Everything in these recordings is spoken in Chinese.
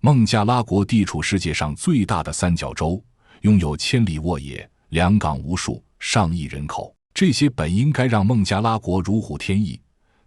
孟加拉国地处世界上最大的三角洲，拥有千里沃野，良港无数，上亿人口。这些本应该让孟加拉国如虎添翼，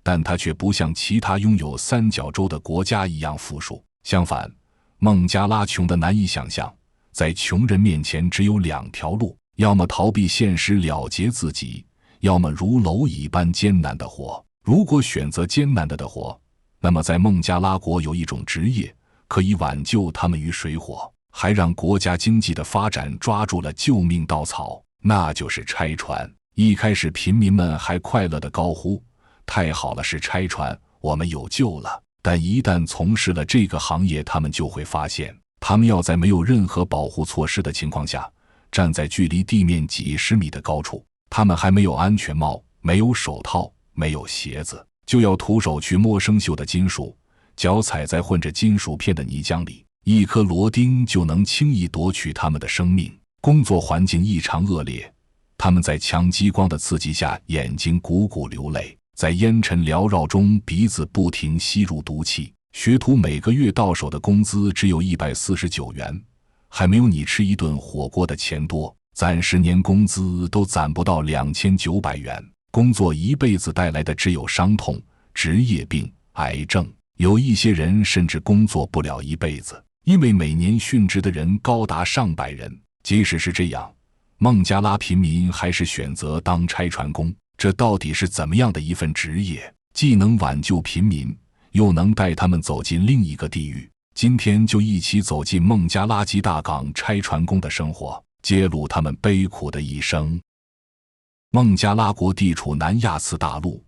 但它却不像其他拥有三角洲的国家一样富庶。相反，孟加拉穷得难以想象，在穷人面前只有两条路：要么逃避现实了结自己，要么如蝼蚁般艰难地活。如果选择艰难的活，那么在孟加拉国有一种职业可以挽救他们于水火，还让国家经济的发展抓住了救命稻草，那就是拆船。一开始平民们还快乐地高呼，太好了，是拆船，我们有救了。但一旦从事了这个行业，他们就会发现，他们要在没有任何保护措施的情况下，站在距离地面几十米的高处，他们还没有安全帽，没有手套，没有鞋子，就要徒手去摸生锈的金属，脚踩在混着金属片的泥浆里，一颗螺钉就能轻易夺取他们的生命。工作环境异常恶劣，他们在强激光的刺激下眼睛汩汩流泪，在烟尘缭绕中鼻子不停吸入毒气。学徒每个月到手的工资只有149元，还没有你吃一顿火锅的钱多，攒10年工资都攒不到2900元。工作一辈子带来的只有伤痛、职业病、癌症，有一些人甚至工作不了一辈子，因为每年殉职的人高达上百人。即使是这样，孟加拉平民还是选择当拆船工。这到底是怎么样的一份职业，既能挽救平民，又能带他们走进另一个地狱？今天就一起走进孟加拉吉大港拆船工的生活，揭露他们悲苦的一生。孟加拉国地处南亚次大陆，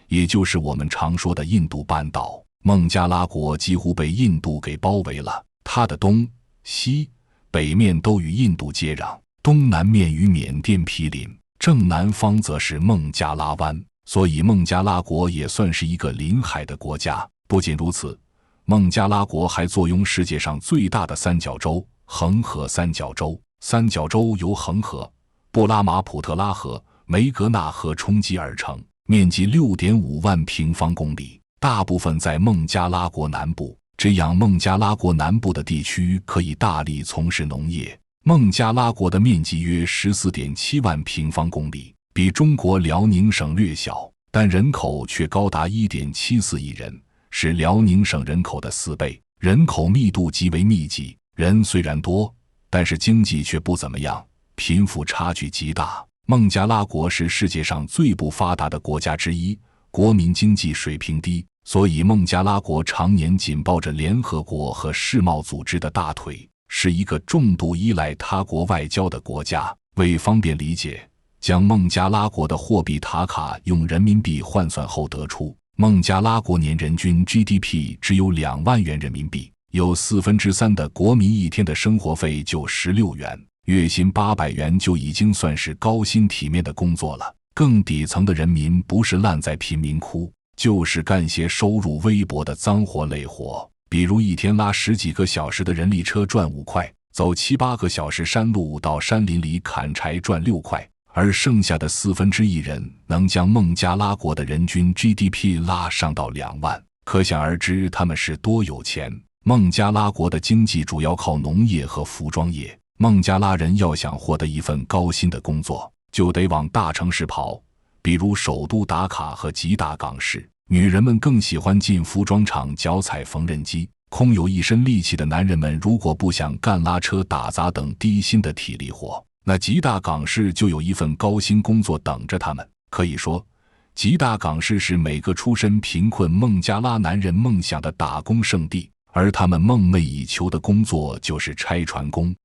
也就是我们常说的印度半岛。孟加拉国几乎被印度给包围了，它的东西北面都与印度接壤，东南面与缅甸毗邻，正南方则是孟加拉湾，所以孟加拉国也算是一个临海的国家。不仅如此，孟加拉国还坐拥世界上最大的三角洲——恒河三角洲。三角洲由恒河、布拉马普特拉河、梅格纳河冲积而成，面积6.5万平方公里，大部分在孟加拉国南部。这样，孟加拉国南部的地区可以大力从事农业。孟加拉国的面积约14.7万平方公里，比中国辽宁省略小，但人口却高达1.74亿人，是辽宁省人口的4倍，人口密度极为密集。人虽然多，但是经济却不怎么样，贫富差距极大。孟加拉国是世界上最不发达的国家之一，国民经济水平低，所以孟加拉国常年紧抱着联合国和世贸组织的大腿，是一个重度依赖他国外交的国家。为方便理解，将孟加拉国的货币塔卡用人民币换算后得出，孟加拉国年人均 GDP 只有2万元人民币，有3/4的国民一天的生活费就16元，月薪800元就已经算是高薪体面的工作了。更底层的人民不是烂在贫民窟，就是干些收入微薄的脏活累活，比如一天拉10几个小时的人力车赚5块，走7、8个小时山路到山林里砍柴赚6块，而剩下的1/4人能将孟加拉国的人均 GDP 拉上到2万，可想而知他们是多有钱。孟加拉国的经济主要靠农业和服装业，孟加拉人要想获得一份高薪的工作，就得往大城市跑，比如首都达卡和吉大港市。女人们更喜欢进服装厂脚踩缝纫机，空有一身力气的男人们如果不想干拉车打杂等低薪的体力活，那吉大港市就有一份高薪工作等着他们。可以说，吉大港市是每个出身贫困孟加拉男人梦想的打工圣地，而他们梦寐以求的工作就是拆船工。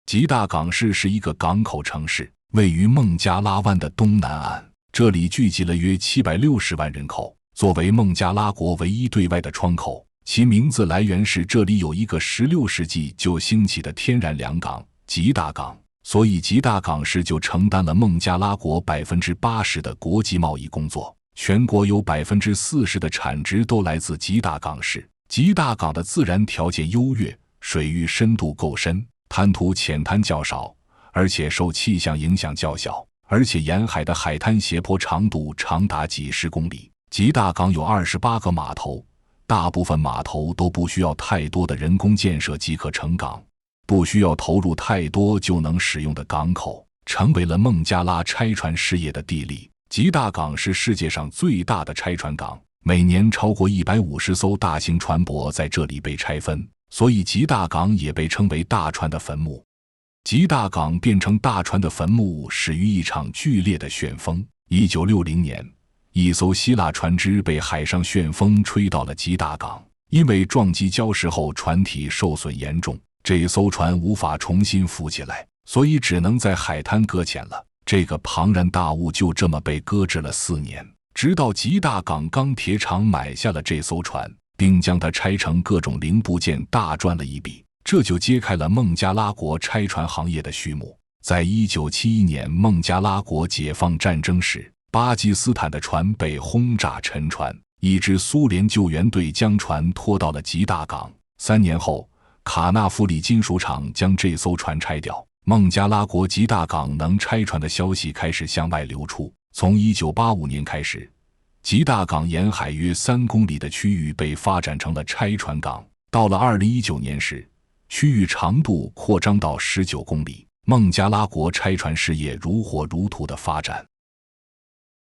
吉大港市是一个港口城市，位于孟加拉湾的东南岸，这里聚集了约760万人口，作为孟加拉国唯一对外的窗口。其名字来源是这里有一个16世纪就兴起的天然良港吉大港，所以吉大港市就承担了孟加拉国 80% 的国际贸易工作，全国有 40% 的产值都来自吉大港市。吉大港的自然条件优越，水域深度够深，滩涂浅滩较少，而且受气象影响较小，而且沿海的海滩斜坡长度长达几十公里。吉大港有28个码头，大部分码头都不需要太多的人工建设即可成港，不需要投入太多就能使用的港口，成为了孟加拉拆船事业的地利。吉大港是世界上最大的拆船港，每年超过150艘大型船舶在这里被拆分，所以吉大港也被称为大船的坟墓。吉大港变成大船的坟墓始于一场剧烈的旋风。1960年，一艘希腊船只被海上旋风吹到了吉大港，因为撞击礁石后船体受损严重，这艘船无法重新浮起来，所以只能在海滩搁浅了。这个庞然大物就这么被搁置了4年，直到吉大港钢铁厂买下了这艘船，并将它拆成各种零部件，大赚了一笔。这就揭开了孟加拉国拆船行业的序幕。在1971年孟加拉国解放战争时，巴基斯坦的船被轰炸沉船，一支苏联救援队将船拖到了吉大港。3年后，卡纳夫里金属厂将这艘船拆掉，孟加拉国吉大港能拆船的消息开始向外流出。从1985年开始，吉大港沿海约3公里的区域被发展成了拆船港。到了2019年时，区域长度扩张到19公里，孟加拉国拆船事业如火如荼的发展。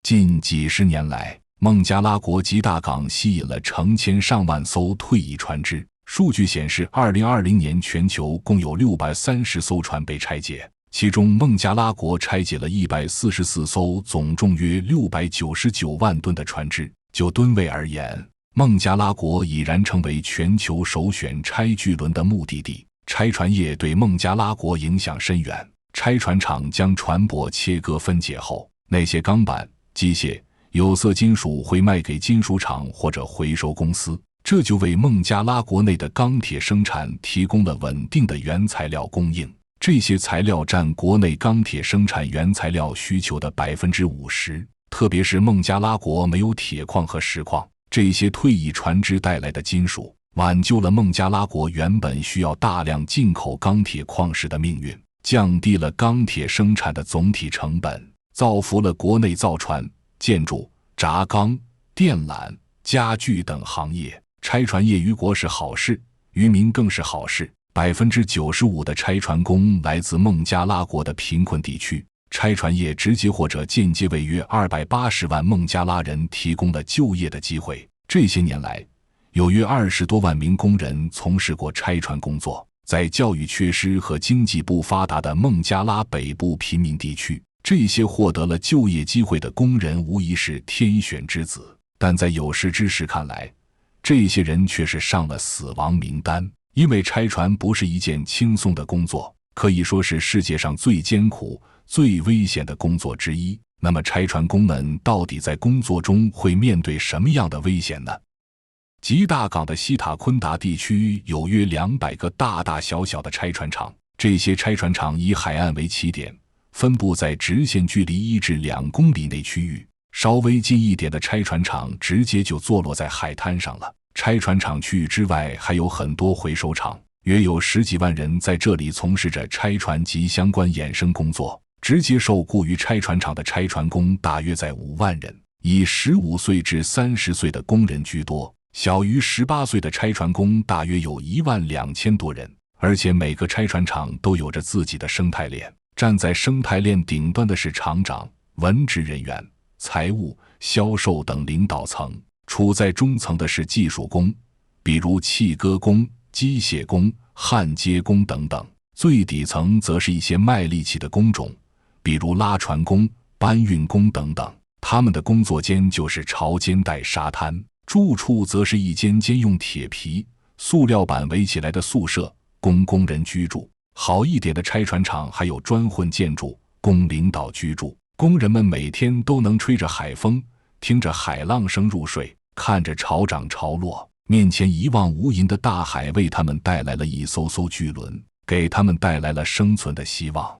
近几十年来，孟加拉国吉大港吸引了成千上万艘退役船只。数据显示，2020年全球共有630艘船被拆解，其中孟加拉国拆解了144艘，总重约699万吨的船只。就吨位而言，孟加拉国已然成为全球首选拆巨轮的目的地。拆船业对孟加拉国影响深远。拆船厂将船舶切割分解后，那些钢板、机械、有色金属会卖给金属厂或者回收公司，这就为孟加拉国内的钢铁生产提供了稳定的原材料供应。这些材料占国内钢铁生产原材料需求的 50%， 特别是孟加拉国没有铁矿和石矿，这些退役船只带来的金属挽救了孟加拉国原本需要大量进口钢铁矿石的命运，降低了钢铁生产的总体成本，造福了国内造船、建筑、轧钢、电缆、家具等行业。拆船业于国是好事，于民更是好事。95%的拆船工来自孟加拉国的贫困地区，拆船业直接或者间接为约280万孟加拉人提供了就业的机会。这些年来，有约20多万名工人从事过拆船工作。在教育缺失和经济不发达的孟加拉北部贫民地区，这些获得了就业机会的工人无疑是天选之子。但在有识之士看来，这些人却是上了死亡名单。因为拆船不是一件轻松的工作，可以说是世界上最艰苦、最危险的工作之一。那么拆船工们到底在工作中会面对什么样的危险呢？吉大港的西塔昆达地区有约200个大大小小的拆船厂，这些拆船厂以海岸为起点，分布在直线距离1至2公里内区域。稍微近一点的拆船厂直接就坐落在海滩上了。拆船厂区域之外还有很多回收厂，约有10几万人在这里从事着拆船及相关衍生工作。直接受雇于拆船厂的拆船工大约在5万人，以15岁至30岁的工人居多，小于18岁的拆船工大约有12000多人。而且每个拆船厂都有着自己的生态链，站在生态链顶端的是厂长、文职人员、财务、销售等领导层，处在中层的是技术工，比如契割工、机械工、焊接工等等。最底层则是一些卖力气的工种，比如拉船工、搬运工等等。他们的工作间就是潮间带沙滩，住处则是一间间用铁皮、塑料板围起来的宿舍，供工人居住。好一点的拆船厂还有砖混建筑，供领导居住。工人们每天都能吹着海风，听着海浪声入睡，看着潮涨潮落，面前一望无垠的大海为他们带来了一艘艘巨轮，给他们带来了生存的希望。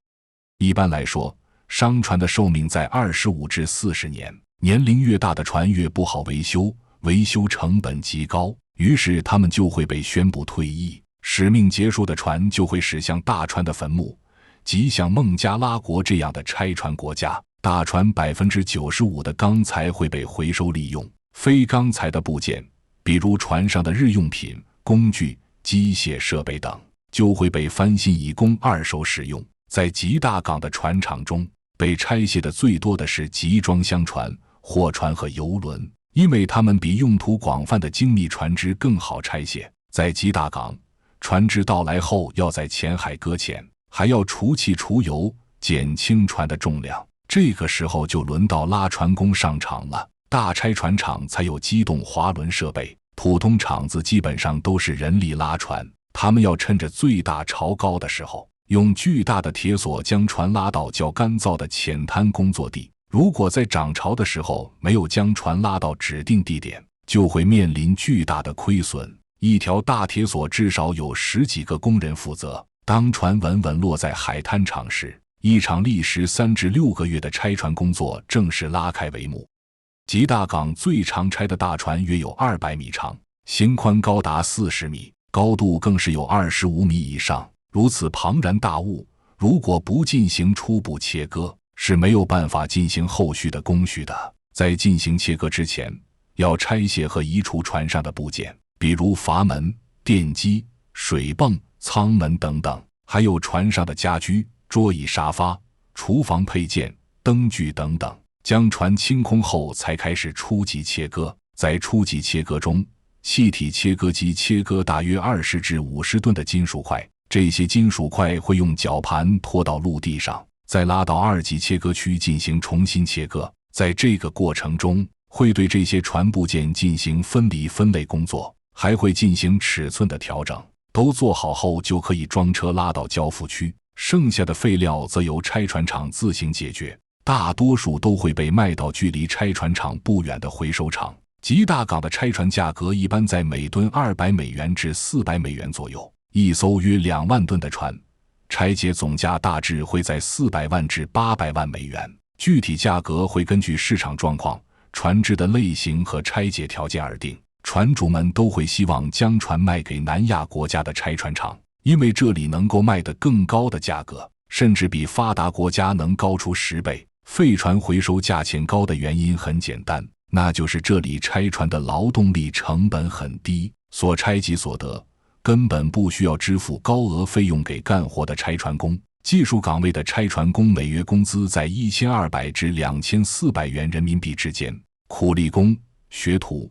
一般来说，商船的寿命在25至40年，年龄越大的船越不好维修，维修成本极高，于是他们就会被宣布退役。使命结束的船就会驶向大船的坟墓，即像孟加拉国这样的拆船国家。大船 95% 的钢材会被回收利用，非钢材的部件、比如船上的日用品、工具、机械设备等，就会被翻新以供二手使用。在吉大港的船厂中，被拆卸的最多的是集装箱船、货船和邮轮，因为它们比用途广泛的精密船只更好拆卸。在吉大港，船只到来后要在前海搁浅，还要除气除油，减轻船的重量。这个时候就轮到拉船工上场了。大拆船厂才有机动滑轮设备，普通厂子基本上都是人力拉船。他们要趁着最大潮高的时候，用巨大的铁索将船拉到较干燥的浅滩工作地。如果在涨潮的时候没有将船拉到指定地点，就会面临巨大的亏损。一条大铁索至少有10几个工人负责。当船稳稳落在海滩上时，一场历时3至6个月的拆船工作正式拉开帷幕。吉大港最长拆的大船约有200米长，型宽高达40米，高度更是有25米以上。如此庞然大物，如果不进行初步切割，是没有办法进行后续的工序的。在进行切割之前，要拆卸和移除船上的部件，比如阀门、电机、水泵、舱门等等，还有船上的家居、桌椅沙发、厨房配件、灯具等等。将船清空后才开始初级切割。在初级切割中，气体切割机切割大约20至50吨的金属块，这些金属块会用绞盘拖到陆地上，再拉到2级切割区进行重新切割。在这个过程中，会对这些船部件进行分离分类工作，还会进行尺寸的调整。都做好后就可以装车拉到交付区，剩下的废料则由拆船厂自行解决。大多数都会被卖到距离拆船厂不远的回收厂。吉大港的拆船价格一般在每吨200美元至400美元左右。一艘约2万吨的船，拆解总价大致会在400万至800万美元，具体价格会根据市场状况、船只的类型和拆解条件而定。船主们都会希望将船卖给南亚国家的拆船厂，因为这里能够卖得更高的价格，甚至比发达国家能高出10倍。废船回收价钱高的原因很简单，那就是这里拆船的劳动力成本很低，所拆即所得，根本不需要支付高额费用给干活的拆船工。技术岗位的拆船工每月工资在1200至2400元人民币之间，苦力工、学徒、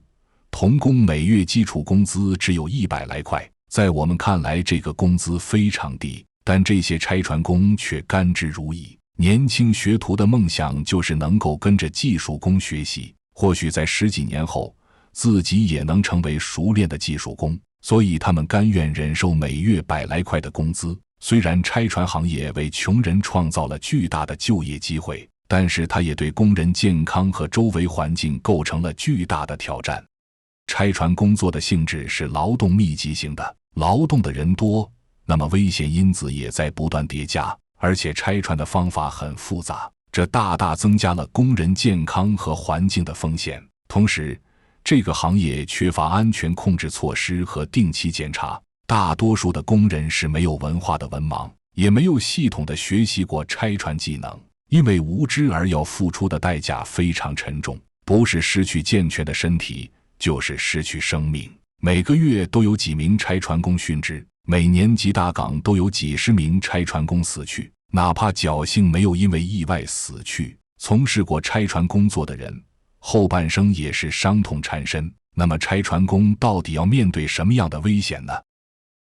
童工每月基础工资只有100来块。在我们看来，这个工资非常低，但这些拆船工却甘之如饴。年轻学徒的梦想就是能够跟着技术工学习，或许在10几年后，自己也能成为熟练的技术工，所以他们甘愿忍受每月100来块的工资。虽然拆船行业为穷人创造了巨大的就业机会，但是它也对工人健康和周围环境构成了巨大的挑战。拆船工作的性质是劳动密集型的，劳动的人多，那么危险因子也在不断叠加。而且拆船的方法很复杂，这大大增加了工人健康和环境的风险。同时，这个行业缺乏安全控制措施和定期检查，大多数的工人是没有文化的文盲，也没有系统的学习过拆船技能，因为无知而要付出的代价非常沉重，不是失去健全的身体，就是失去生命。每个月都有几名拆船工殉职，每年吉大港都有几十名拆船工死去，哪怕侥幸没有因为意外死去，从事过拆船工作的人，后半生也是伤痛缠身。那么拆船工到底要面对什么样的危险呢？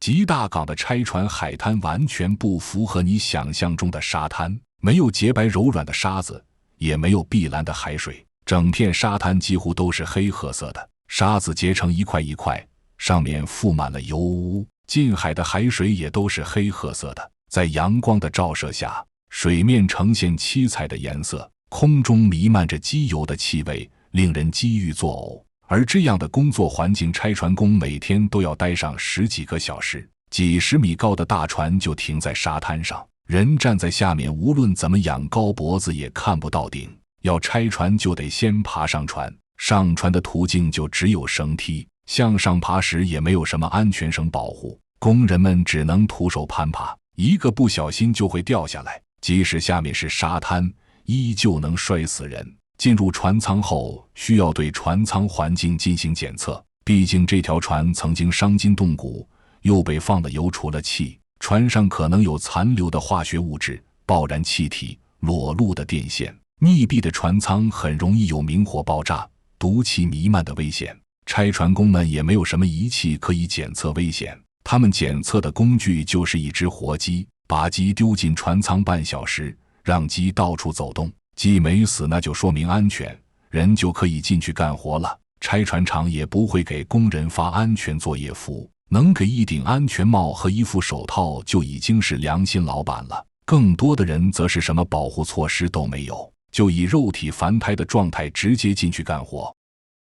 吉大港的拆船海滩完全不符合你想象中的沙滩，没有洁白柔软的沙子，也没有碧蓝的海水，整片沙滩几乎都是黑褐色的，沙子结成一块一块，上面覆满了油污。近海的海水也都是黑褐色的，在阳光的照射下，水面呈现七彩的颜色，空中弥漫着机油的气味，令人几欲作呕。而这样的工作环境，拆船工每天都要待上10几个小时，几十米高的大船就停在沙滩上，人站在下面，无论怎么仰高脖子也看不到顶。要拆船就得先爬上船，上船的途径就只有绳梯，向上爬时也没有什么安全绳保护，工人们只能徒手攀爬，一个不小心就会掉下来，即使下面是沙滩，依旧能摔死人。进入船舱后，需要对船舱环境进行检测，毕竟这条船曾经伤筋动骨，又被放了油除了气，船上可能有残留的化学物质、爆燃气体、裸露的电线。密闭的船舱很容易有明火爆炸、毒气弥漫的危险。拆船工们也没有什么仪器可以检测危险，他们检测的工具就是一只活鸡，把鸡丢进船舱半小时，让鸡到处走动，鸡没死那就说明安全，人就可以进去干活了。拆船厂也不会给工人发安全作业服，能给一顶安全帽和一副手套就已经是良心老板了。更多的人则是什么保护措施都没有，就以肉体凡胎的状态直接进去干活。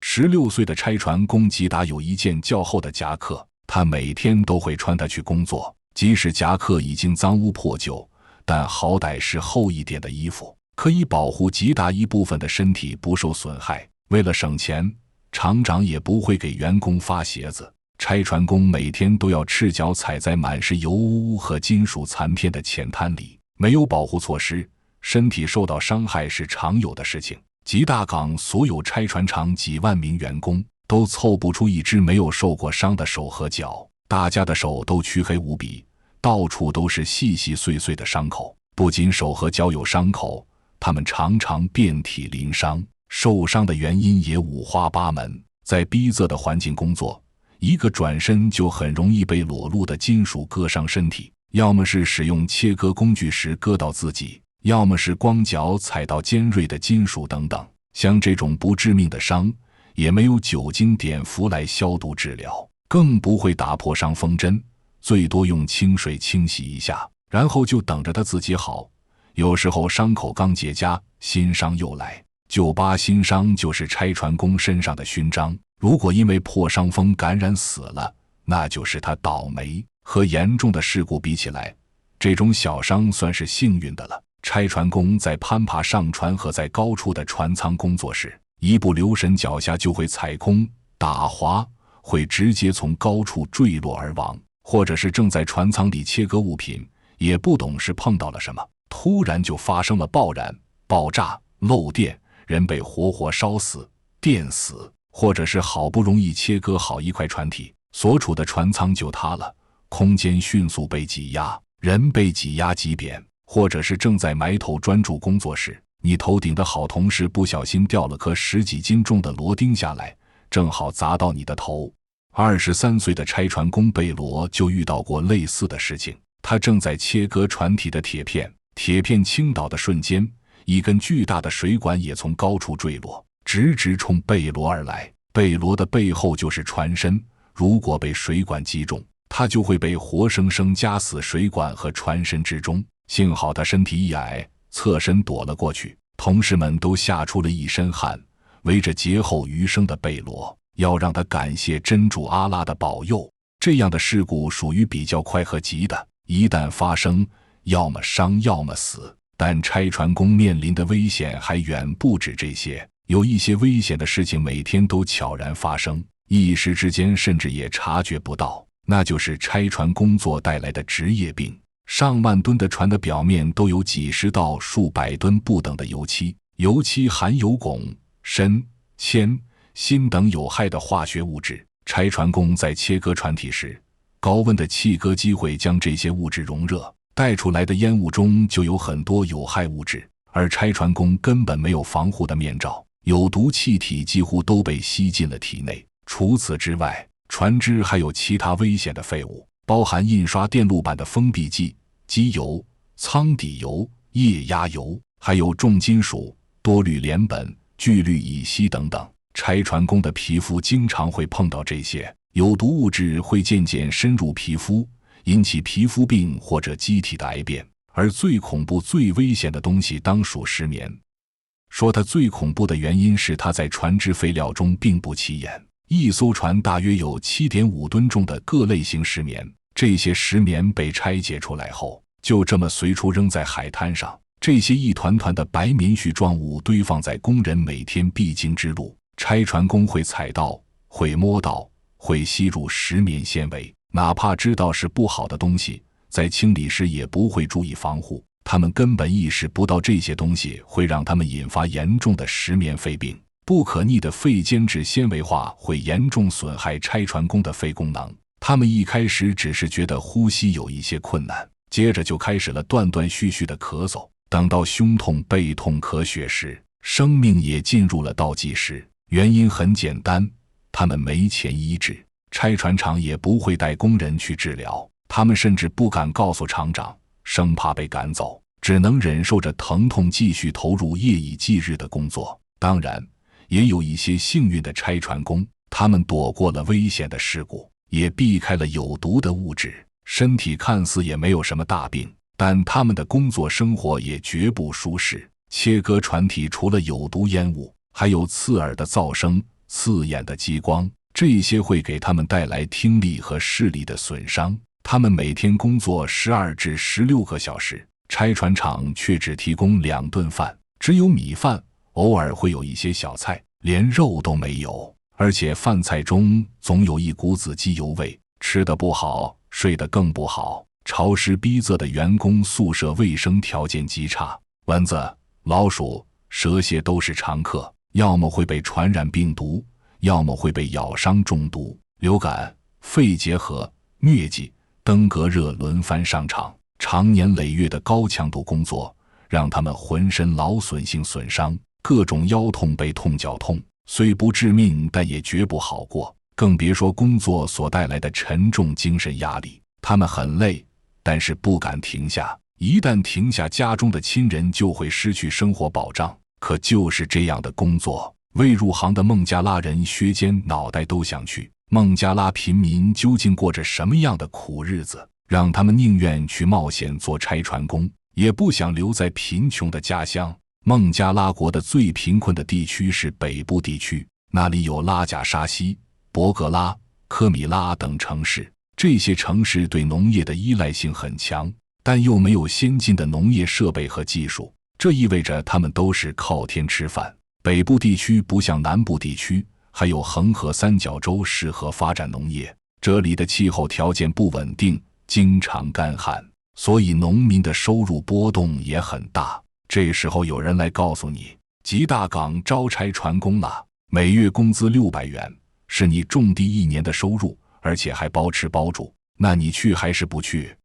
16岁的拆船工吉达有一件较厚的夹克，他每天都会穿它去工作，即使夹克已经脏污破旧，但好歹是厚一点的衣服，可以保护吉达一部分的身体不受损害。为了省钱，厂长也不会给员工发鞋子。拆船工每天都要赤脚踩在满是油污和金属残片的浅滩里，没有保护措施，身体受到伤害是常有的事情。吉大港所有拆船厂几万名员工都凑不出一只没有受过伤的手和脚，大家的手都黢黑无比，到处都是细细碎碎的伤口。不仅手和脚有伤口，他们常常遍体鳞伤，受伤的原因也五花八门。在逼仄的环境工作，一个转身就很容易被裸露的金属割伤身体，要么是使用切割工具时割到自己，要么是光脚踩到尖锐的金属等等。像这种不致命的伤，也没有酒精碘伏来消毒治疗，更不会打破伤风针，最多用清水清洗一下，然后就等着它自己好。有时候伤口刚结痂，新伤又来。98新伤就是拆船工身上的勋章，如果因为破伤风感染死了，那就是他倒霉。和严重的事故比起来，这种小伤算是幸运的了。拆船工在攀爬上船和在高处的船舱工作时，一不留神脚下就会踩空、打滑，会直接从高处坠落而亡，或者是正在船舱里切割物品，也不懂是碰到了什么，突然就发生了爆燃、爆炸、漏电，人被活活烧死、电死，或者是好不容易切割好一块船体，所处的船舱就塌了，空间迅速被挤压，人被挤压挤扁。或者是正在埋头专注工作时，你头顶的好同事不小心掉了颗10几斤重的螺钉下来，正好砸到你的头。23岁的拆船工贝罗就遇到过类似的事情，他正在切割船体的铁片，铁片倾倒的瞬间，一根巨大的水管也从高处坠落，直直冲贝罗而来。贝罗的背后就是船身，如果被水管击中，他就会被活生生夹死水管和船身之中。幸好他身体一矮，侧身躲了过去，同事们都吓出了一身汗，围着劫后余生的贝罗，要让他感谢真主阿拉的保佑。这样的事故属于比较快和急的，一旦发生，要么伤要么死。但拆船工面临的危险还远不止这些，有一些危险的事情每天都悄然发生，一时之间甚至也察觉不到，那就是拆船工作带来的职业病。上万吨的船的表面都有几十到数百吨不等的油漆，油漆含有汞、砷、铅、锌等有害的化学物质。拆船工在切割船体时，高温的气割机会将这些物质熔热，带出来的烟雾中就有很多有害物质，而拆船工根本没有防护的面罩，有毒气体几乎都被吸进了体内。除此之外，船只还有其他危险的废物，包含印刷电路板的封闭剂、机油、舱底油、液压油，还有重金属、多氯联苯、聚氯乙烯等等。拆船工的皮肤经常会碰到这些有毒物质，会渐渐深入皮肤，引起皮肤病或者机体的癌变。而最恐怖、最危险的东西当属石棉。说它最恐怖的原因是它在船只废料中并不起眼。一艘船大约有 7.5 吨重的各类型石棉，这些石棉被拆解出来后，就这么随处扔在海滩上。这些一团团的白棉絮状物堆放在工人每天必经之路，拆船工会踩到，会摸到，会吸入石棉纤维，哪怕知道是不好的东西，在清理时也不会注意防护，他们根本意识不到这些东西会让他们引发严重的石棉肺病。不可逆的肺间质纤维化会严重损害拆船工的肺功能。他们一开始只是觉得呼吸有一些困难，接着就开始了断断续续的咳嗽。等到胸痛、背痛、咳血时，生命也进入了倒计时。原因很简单，他们没钱医治，拆船厂也不会带工人去治疗，他们甚至不敢告诉厂长，生怕被赶走，只能忍受着疼痛继续投入夜以继日的工作。当然，也有一些幸运的拆船工，他们躲过了危险的事故，也避开了有毒的物质，身体看似也没有什么大病，但他们的工作生活也绝不舒适。切割船体除了有毒烟雾，还有刺耳的噪声、刺眼的激光，这些会给他们带来听力和视力的损伤。他们每天工作12至16个小时，拆船厂却只提供2顿饭，只有米饭，偶尔会有一些小菜，连肉都没有，而且饭菜中总有一股子机油味，吃得不好，睡得更不好。潮湿逼仄的员工宿舍卫生条件极差，蚊子、老鼠、蛇蝎都是常客，要么会被传染病毒，要么会被咬伤中毒。流感、肺结核、疟疾、登革热轮番上场，长年累月的高强度工作让他们浑身劳损性损伤，各种腰痛、背痛、脚痛，虽不致命，但也绝不好过，更别说工作所带来的沉重精神压力。他们很累，但是不敢停下，一旦停下，家中的亲人就会失去生活保障。可就是这样的工作，未入行的孟加拉人削尖脑袋都想去。孟加拉贫民究竟过着什么样的苦日子，让他们宁愿去冒险做拆船工，也不想留在贫穷的家乡。孟加拉国的最贫困的地区是北部地区，那里有拉贾沙西、博格拉、科米拉等城市，这些城市对农业的依赖性很强，但又没有先进的农业设备和技术，这意味着他们都是靠天吃饭。北部地区不像南部地区，还有恒河三角洲适合发展农业，这里的气候条件不稳定，经常干旱，所以农民的收入波动也很大。这时候有人来告诉你，吉大港招拆船工了，每月工资600元，是你种地1年的收入，而且还包吃包住，那你去还是不去？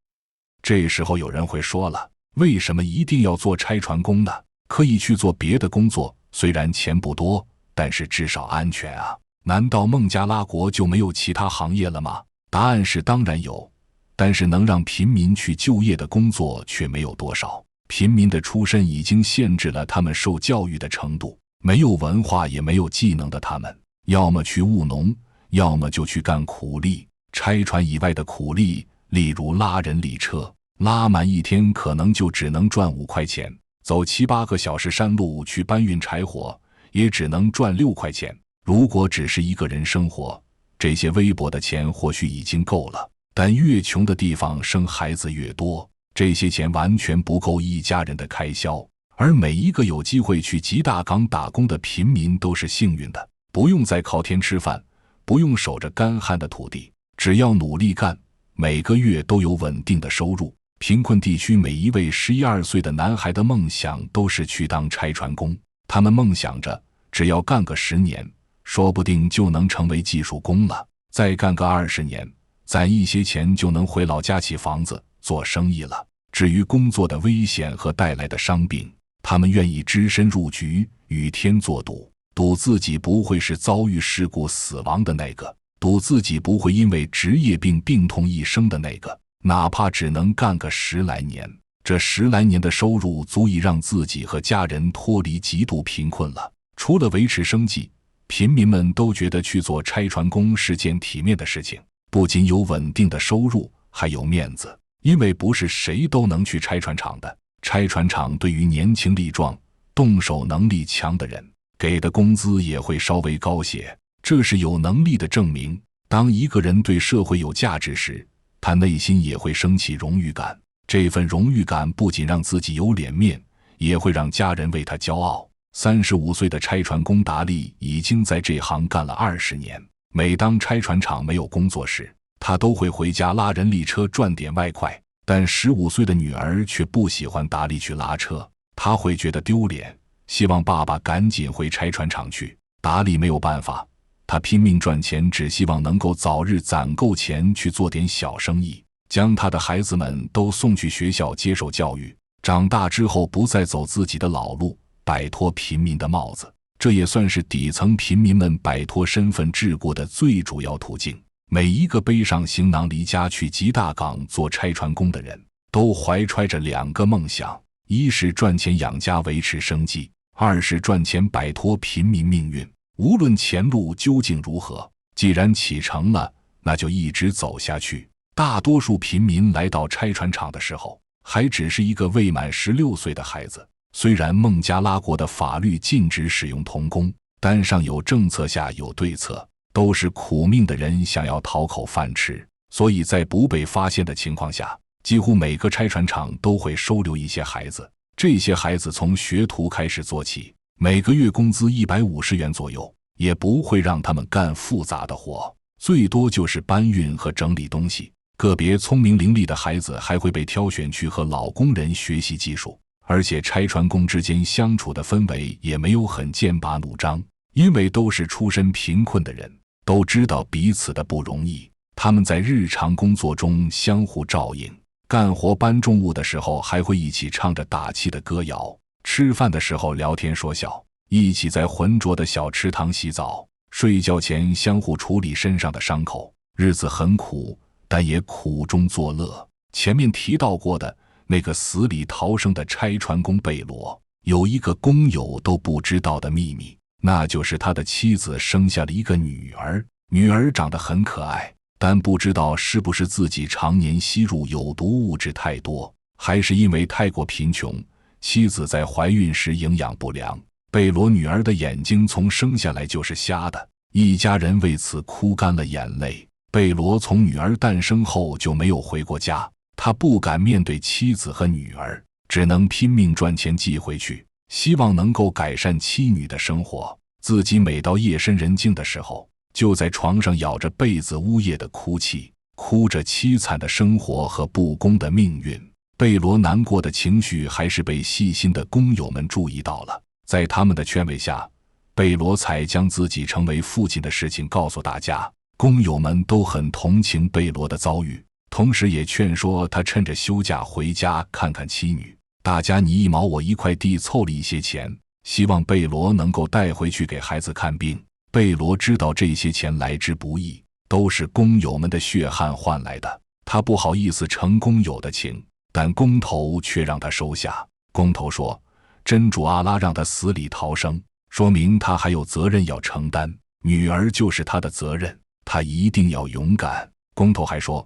这时候有人会说了，为什么一定要做拆船工呢？可以去做别的工作，虽然钱不多，但是至少安全啊。难道孟加拉国就没有其他行业了吗？答案是当然有，但是能让贫民去就业的工作却没有多少。贫民的出身已经限制了他们受教育的程度，没有文化也没有技能的他们，要么去务农，要么就去干苦力。拆船以外的苦力，例如拉人力车，拉满一天可能就只能赚5块钱，走7、8个小时山路去搬运柴火，也只能赚6块钱。如果只是一个人生活，这些微薄的钱或许已经够了，但越穷的地方生孩子越多，这些钱完全不够一家人的开销。而每一个有机会去吉大港打工的贫民都是幸运的，不用再靠天吃饭，不用守着干旱的土地，只要努力干，每个月都有稳定的收入。贫困地区每一位11、12岁的男孩的梦想都是去当拆船工，他们梦想着只要干个10年，说不定就能成为技术工了，再干个20年，攒一些钱就能回老家起房子做生意了。至于工作的危险和带来的伤病，他们愿意只身入局，与天作赌，赌自己不会是遭遇事故死亡的那个，赌自己不会因为职业病病痛一生的那个，哪怕只能干个10来年，这10来年的收入足以让自己和家人脱离极度贫困了。除了维持生计，贫民们都觉得去做拆船工是件体面的事情，不仅有稳定的收入，还有面子。因为不是谁都能去拆船厂的，拆船厂对于年轻力壮、动手能力强的人，给的工资也会稍微高些，这是有能力的证明。当一个人对社会有价值时，他内心也会升起荣誉感，这份荣誉感不仅让自己有脸面，也会让家人为他骄傲。35岁的拆船工达利已经在这行干了20年，每当拆船厂没有工作时，他都会回家拉人力车赚点外快。但15岁的女儿却不喜欢达利去拉车，她会觉得丢脸，希望爸爸赶紧回拆船厂去。达利没有办法，他拼命赚钱，只希望能够早日攒够钱去做点小生意，将他的孩子们都送去学校接受教育，长大之后不再走自己的老路，摆脱平民的帽子。这也算是底层平民们摆脱身份桎梏的最主要途径。每一个背上行囊离家去吉大港做拆船工的人，都怀揣着2个梦想：一是赚钱养家维持生计，二是赚钱摆脱平民命运。无论前路究竟如何，既然启程了，那就一直走下去。大多数平民来到拆船厂的时候，还只是一个未满16岁的孩子。虽然孟加拉国的法律禁止使用童工，但上有政策下有对策，都是苦命的人想要讨口饭吃，所以在不被发现的情况下，几乎每个拆船厂都会收留一些孩子。这些孩子从学徒开始做起，每个月工资150元左右，也不会让他们干复杂的活，最多就是搬运和整理东西。个别聪明伶俐的孩子还会被挑选去和老工人学习技术。而且拆船工之间相处的氛围也没有很剑拔弩张，因为都是出身贫困的人，都知道彼此的不容易。他们在日常工作中相互照应，干活搬重物的时候还会一起唱着打气的歌谣，吃饭的时候聊天说笑，一起在浑浊的小池塘洗澡，睡觉前相互处理身上的伤口。日子很苦，但也苦中作乐。前面提到过的那个死里逃生的拆船工贝罗，有一个工友都不知道的秘密，那就是他的妻子生下了一个女儿。女儿长得很可爱，但不知道是不是自己常年吸入有毒物质太多，还是因为太过贫穷，妻子在怀孕时营养不良。贝罗女儿的眼睛从生下来就是瞎的，一家人为此哭干了眼泪。贝罗从女儿诞生后就没有回过家，他不敢面对妻子和女儿，只能拼命赚钱寄回去，希望能够改善妻女的生活。自己每到夜深人静的时候，就在床上咬着被子呜咽的哭泣，哭着凄惨的生活和不公的命运。贝罗难过的情绪还是被细心的工友们注意到了，在他们的劝慰下，贝罗才将自己成为父亲的事情告诉大家。工友们都很同情贝罗的遭遇，同时也劝说他趁着休假回家看看妻女。大家你一毛我一块地凑了一些钱，希望贝罗能够带回去给孩子看病。贝罗知道这些钱来之不易，都是工友们的血汗换来的，他不好意思承工友的情，但工头却让他收下。工头说，真主阿拉让他死里逃生，说明他还有责任要承担，女儿就是他的责任，他一定要勇敢。工头还说，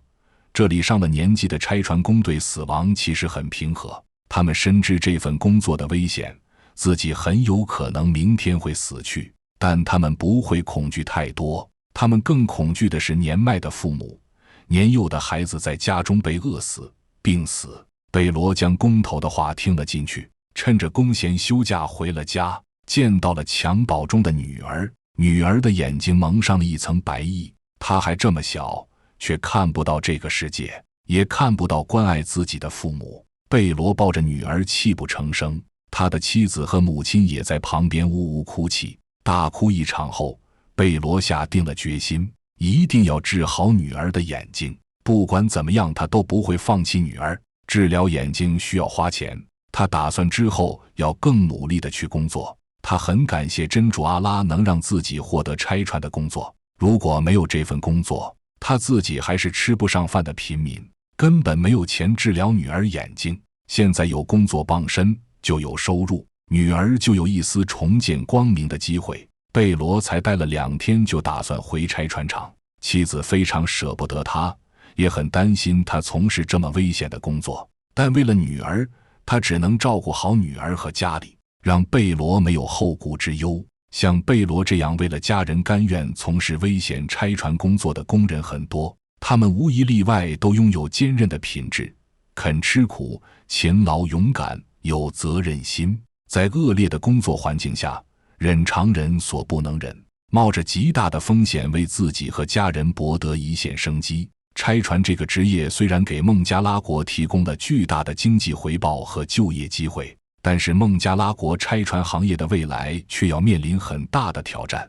这里上了年纪的拆船工对死亡其实很平和，他们深知这份工作的危险，自己很有可能明天会死去，但他们不会恐惧太多，他们更恐惧的是年迈的父母，年幼的孩子在家中被饿死、病死。贝罗将工头的话听了进去，趁着工闲休假回了家，见到了襁褓中的女儿。女儿的眼睛蒙上了一层白衣，她还这么小，却看不到这个世界，也看不到关爱自己的父母。贝罗抱着女儿泣不成声，他的妻子和母亲也在旁边呜呜哭泣。大哭一场后，贝罗下定了决心，一定要治好女儿的眼睛，不管怎么样他都不会放弃女儿。治疗眼睛需要花钱，他打算之后要更努力地去工作。他很感谢真主阿拉能让自己获得拆船的工作，如果没有这份工作，他自己还是吃不上饭的平民，根本没有钱治疗女儿眼睛。现在有工作傍身，就有收入，女儿就有一丝重见光明的机会。贝罗才待了2天就打算回拆船厂，妻子非常舍不得他，也很担心他从事这么危险的工作，但为了女儿，他只能照顾好女儿和家里，让贝罗没有后顾之忧。像贝罗这样为了家人甘愿从事危险拆船工作的工人很多，他们无一例外都拥有坚韧的品质，肯吃苦、勤劳、勇敢、有责任心。在恶劣的工作环境下，忍常人所不能忍，冒着极大的风险为自己和家人博得一线生机。拆船这个职业虽然给孟加拉国提供了巨大的经济回报和就业机会，但是孟加拉国拆船行业的未来却要面临很大的挑战。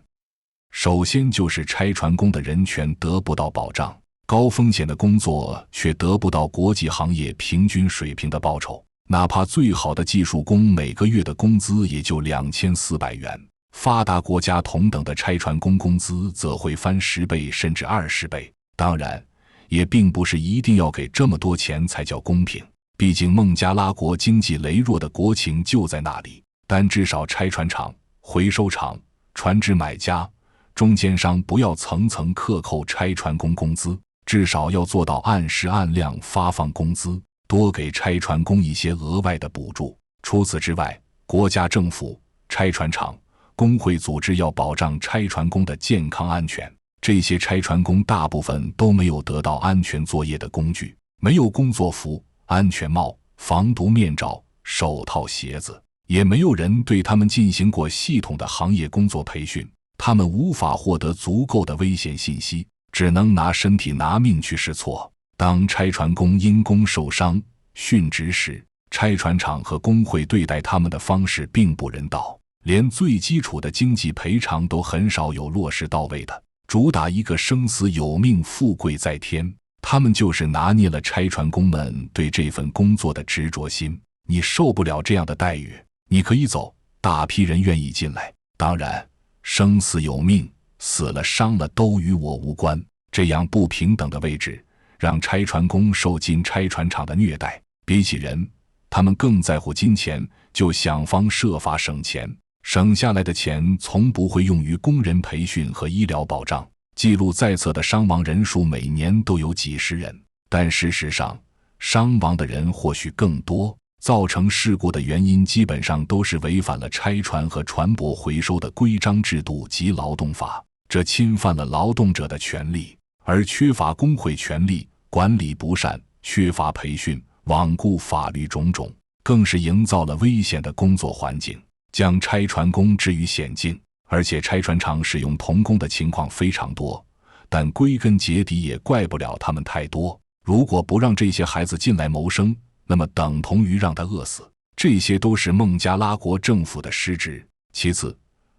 首先就是拆船工的人权得不到保障，高风险的工作却得不到国际行业平均水平的报酬，哪怕最好的技术工每个月的工资也就2400元，发达国家同等的拆船工工资则会翻10倍甚至20倍。当然，也并不是一定要给这么多钱才叫公平，毕竟孟加拉国经济羸弱的国情就在那里，但至少拆船厂、回收厂、船只买家、中间商不要层层克扣拆船工工资，至少要做到按时按量发放工资，多给拆船工一些额外的补助。除此之外，国家政府、拆船厂、工会组织要保障拆船工的健康安全。这些拆船工大部分都没有得到安全作业的工具，没有工作服、安全帽、防毒面罩、手套、鞋子，也没有人对他们进行过系统的行业工作培训，他们无法获得足够的危险信息，只能拿身体拿命去试错。当拆船工因公受伤、殉职时，拆船厂和工会对待他们的方式并不人道，连最基础的经济赔偿都很少有落实到位的，主打一个生死有命、富贵在天。他们就是拿捏了拆船工们对这份工作的执着心。你受不了这样的待遇，你可以走，大批人愿意进来。当然，生死有命，死了伤了都与我无关。这样不平等的位置，让拆船工受尽拆船厂的虐待。比起人，他们更在乎金钱，就想方设法省钱。省下来的钱从不会用于工人培训和医疗保障。记录在册的伤亡人数每年都有几十人，但事实上，伤亡的人或许更多。造成事故的原因基本上都是违反了拆船和船舶回收的规章制度及劳动法，这侵犯了劳动者的权利。而缺乏工会权利、管理不善、缺乏培训、罔顾法律种种，更是营造了危险的工作环境，将拆船工置于险境。而且拆船厂使用童工的情况非常多，但归根结底也怪不了他们太多。如果不让这些孩子进来谋生，那么等同于让他饿死。这些都是孟加拉国政府的失职。其次，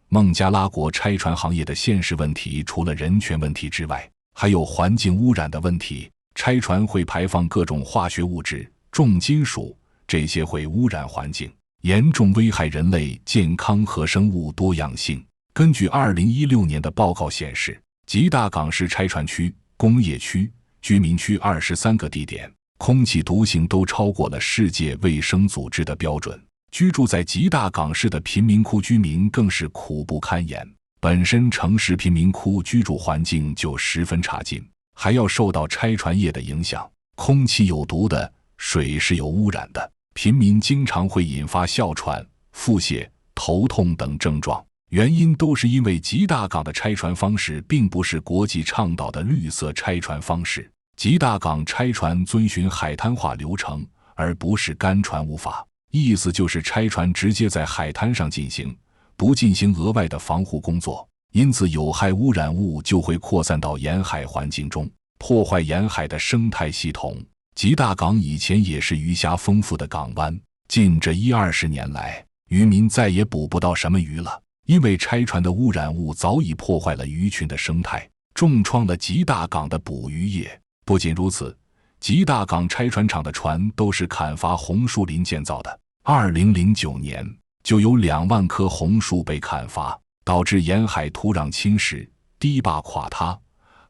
孟加拉国拆船行业的现实问题除了人权问题之外，还有环境污染的问题。拆船会排放各种化学物质、重金属，这些会污染环境，严重危害人类健康和生物多样性。根据2016年的报告显示，吉大港市拆船区、工业区、居民区23个地点，空气毒性都超过了世界卫生组织的标准。居住在吉大港市的贫民窟居民更是苦不堪言。本身城市贫民窟居住环境就十分差劲，还要受到拆船业的影响，空气有毒的，水是有污染的，贫民经常会引发哮喘、腹泻、头痛等症状。原因都是因为吉大港的拆船方式并不是国际倡导的绿色拆船方式。吉大港拆船遵循海滩化流程，而不是干船务法，意思就是拆船直接在海滩上进行，不进行额外的防护工作，因此有害污染物就会扩散到沿海环境中，破坏沿海的生态系统。吉大港以前也是鱼虾丰富的港湾，近这10-20年来，渔民再也捕不到什么鱼了。因为拆船的污染物早已破坏了鱼群的生态，重创了吉大港的捕鱼业。不仅如此，吉大港拆船厂的船都是砍伐红树林建造的。2009年就有2万棵红树被砍伐，导致沿海土壤侵蚀、堤坝垮塌、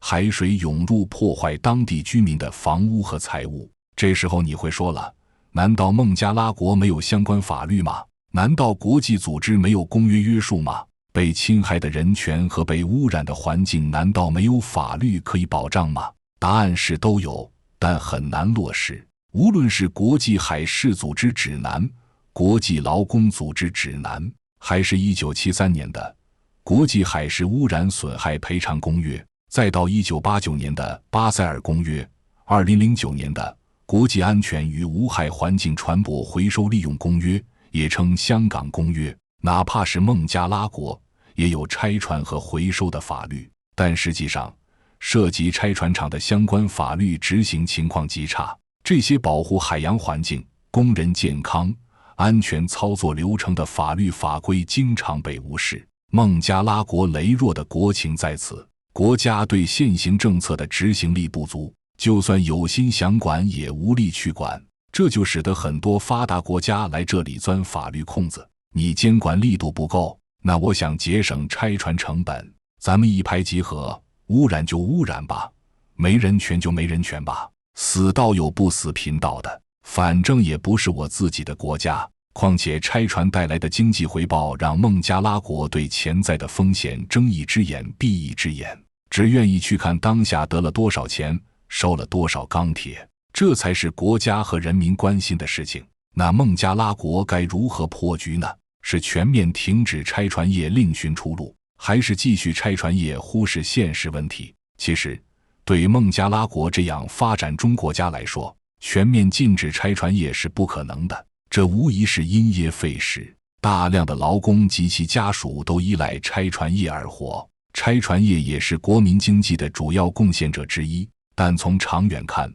海水涌入，破坏当地居民的房屋和财物。这时候你会说了，难道孟加拉国没有相关法律吗？难道国际组织没有公约约束吗？被侵害的人权和被污染的环境难道没有法律可以保障吗？答案是都有，但很难落实。无论是国际海事组织指南、国际劳工组织指南，还是1973年的国际海事污染损害赔偿公约，再到1989年的巴塞尔公约、2009年的国际安全与无害环境船舶回收利用公约，也称香港公约。哪怕是孟加拉国也有拆船和回收的法律，但实际上涉及拆船厂的相关法律执行情况极差。这些保护海洋环境、工人健康、安全操作流程的法律法规经常被无视。孟加拉国羸弱的国情在此，国家对现行政策的执行力不足，就算有心想管也无力去管，这就使得很多发达国家来这里钻法律空子。你监管力度不够，那我想节省拆船成本，咱们一拍即合，污染就污染吧，没人权就没人权吧，死道友不死贫道的，反正也不是我自己的国家。况且拆船带来的经济回报让孟加拉国对潜在的风险睁一只眼闭一只眼，只愿意去看当下得了多少钱，收了多少钢铁，这才是国家和人民关心的事情。那孟加拉国该如何破局呢？是全面停止拆船业另寻出路，还是继续拆船业忽视现实问题？其实对于孟加拉国这样发展中国家来说，全面禁止拆船业是不可能的，这无疑是因噎废食，大量的劳工及其家属都依赖拆船业而活。拆船业也是国民经济的主要贡献者之一，但从长远看，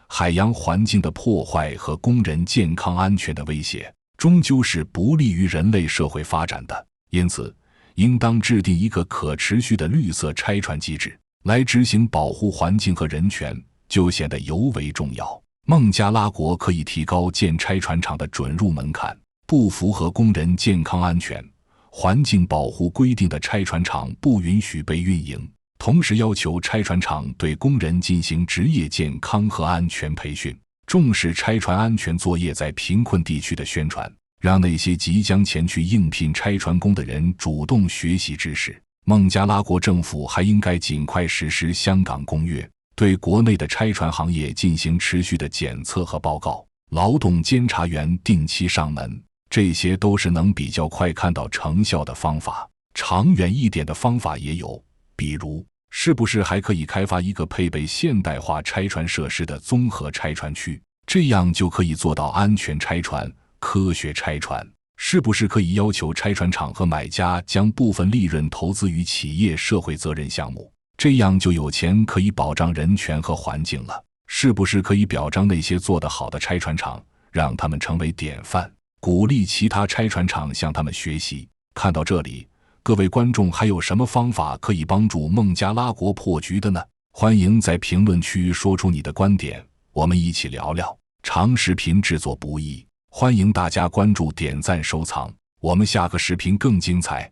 海洋环境的破坏和工人健康安全的威胁，终究是不利于人类社会发展的。因此，应当制定一个可持续的绿色拆船机制，来执行保护环境和人权，就显得尤为重要。孟加拉国可以提高建拆船厂的准入门槛，不符合工人健康安全、环境保护规定的拆船厂不允许被运营，同时要求拆船厂对工人进行职业健康和安全培训，重视拆船安全作业在贫困地区的宣传，让那些即将前去应聘拆船工的人主动学习知识。孟加拉国政府还应该尽快实施《香港公约》，对国内的拆船行业进行持续的检测和报告，劳动监察员定期上门，这些都是能比较快看到成效的方法。长远一点的方法也有，比如是不是还可以开发一个配备现代化拆船设施的综合拆船区，这样就可以做到安全拆船、科学拆船。是不是可以要求拆船厂和买家将部分利润投资于企业社会责任项目，这样就有钱可以保障人权和环境了？是不是可以表彰那些做得好的拆船厂，让他们成为典范，鼓励其他拆船厂向他们学习？看到这里，各位观众还有什么方法可以帮助孟加拉国破局的呢？欢迎在评论区说出你的观点，我们一起聊聊。长视频制作不易，欢迎大家关注、点赞、收藏，我们下个视频更精彩。